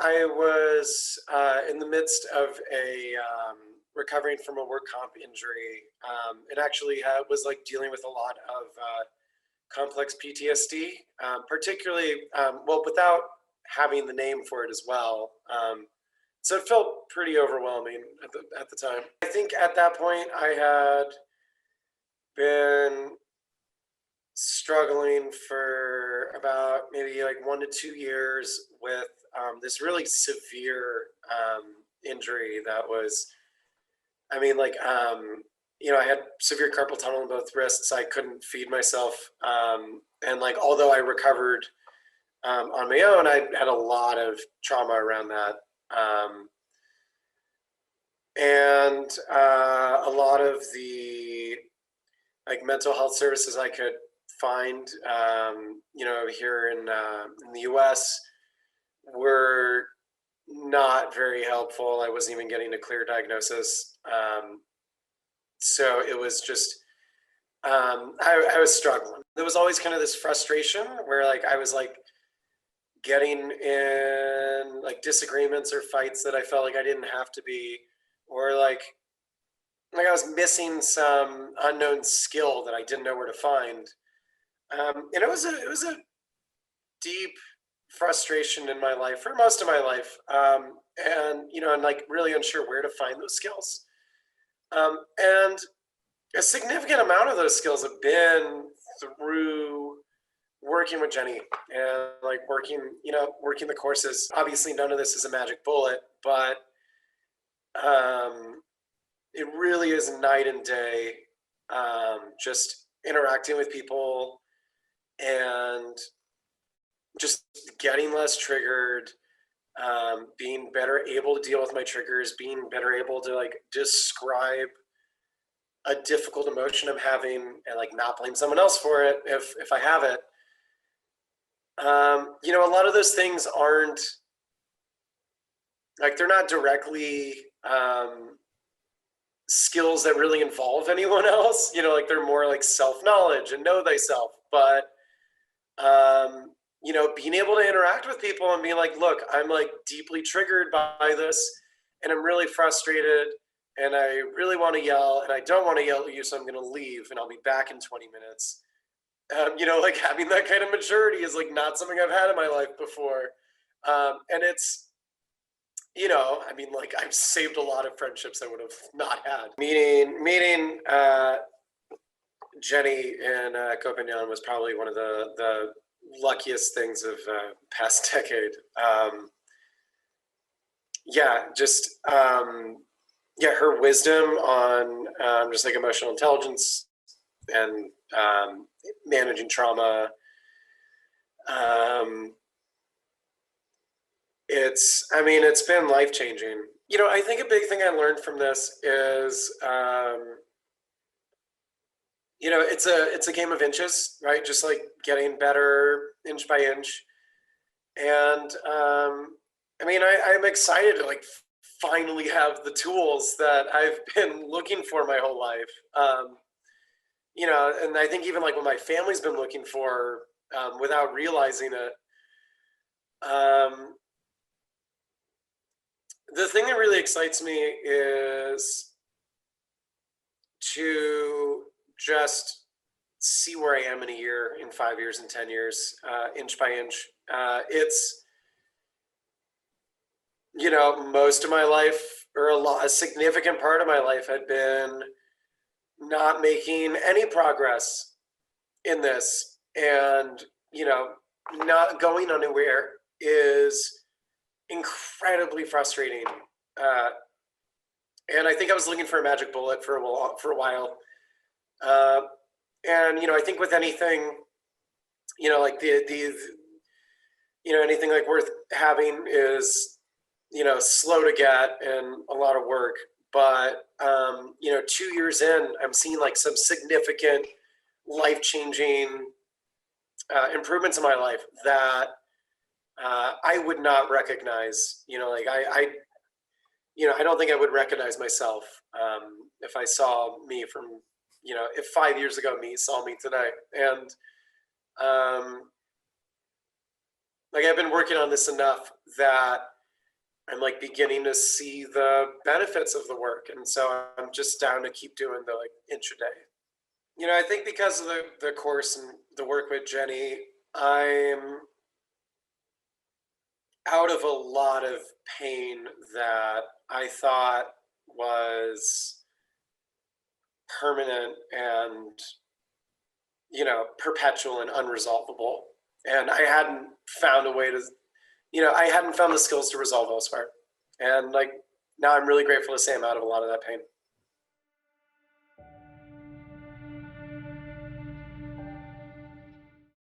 I was in the midst of a recovering from a work comp injury. It actually was like dealing with a lot of complex PTSD, particularly, well, without having the name for it as well. So it felt pretty overwhelming at the time. I think at that point I had been struggling for about maybe like 1 to 2 years with this really severe injury that was, I mean, like, I had severe carpal tunnel in both wrists. I couldn't feed myself. And like, although I recovered on my own, I had a lot of trauma around that. And a lot of the like mental health services I could find, here in the U.S. were not very helpful. I wasn't even getting a clear diagnosis. So it was just, I was struggling. There was always kind of this frustration where like I was like getting in like disagreements or fights that I felt like I didn't have to be, or like I was missing some unknown skill that I didn't know where to find. And it was a deep frustration in my life for most of my life, and like really unsure where to find those skills. And a significant amount of those skills have been through working with Jenny and like working the courses. Obviously, none of this is a magic bullet, but it really is night and day. Just interacting with people and just getting less triggered, being better able to deal with my triggers, being better able to like describe a difficult emotion I'm having and like not blame someone else for it if I have it. A lot of those things aren't like, they're not directly skills that really involve anyone else, like they're more like self-knowledge and know thyself. But being able to interact with people and be like, look, I'm like deeply triggered by this and I'm really frustrated and I really want to yell and I don't want to yell at you, so I'm going to leave and I'll be back in 20 minutes. Like having that kind of maturity is like not something I've had in my life before. And it's, like I've saved a lot of friendships I would have not had. Meeting Jenny in Copenhagen was probably one of the luckiest things of past decade. Her wisdom on just like emotional intelligence and managing trauma. It's been life-changing. I think a big thing I learned from this is, it's a game of inches, right? Just like getting better inch by inch. And I'm excited to like finally have the tools that I've been looking for my whole life. And I think even like what my family's been looking for without realizing it. The thing that really excites me is to just see where I am in a year, in 5 years, in 10 years, inch by inch. It's, most of my life, or a significant part of my life had been not making any progress in this. And, not going anywhere is incredibly frustrating. And I think I was looking for a magic bullet for a while. And, I think with anything, like anything like worth having is, slow to get and a lot of work. But, 2 years in, I'm seeing like some significant life-changing improvements in my life that I would not recognize. I don't think I would recognize myself if I saw me from, if 5 years ago me saw me today. And like I've been working on this enough that I'm like beginning to see the benefits of the work. And so I'm just down to keep doing the like intraday. You know, I think because of the course and the work with Jenny, I'm out of a lot of pain that I thought was permanent and, you know, perpetual and unresolvable. And I hadn't found a way to, you know, I hadn't found the skills to resolve elsewhere. And like now I'm really grateful to say I'm out of a lot of that pain.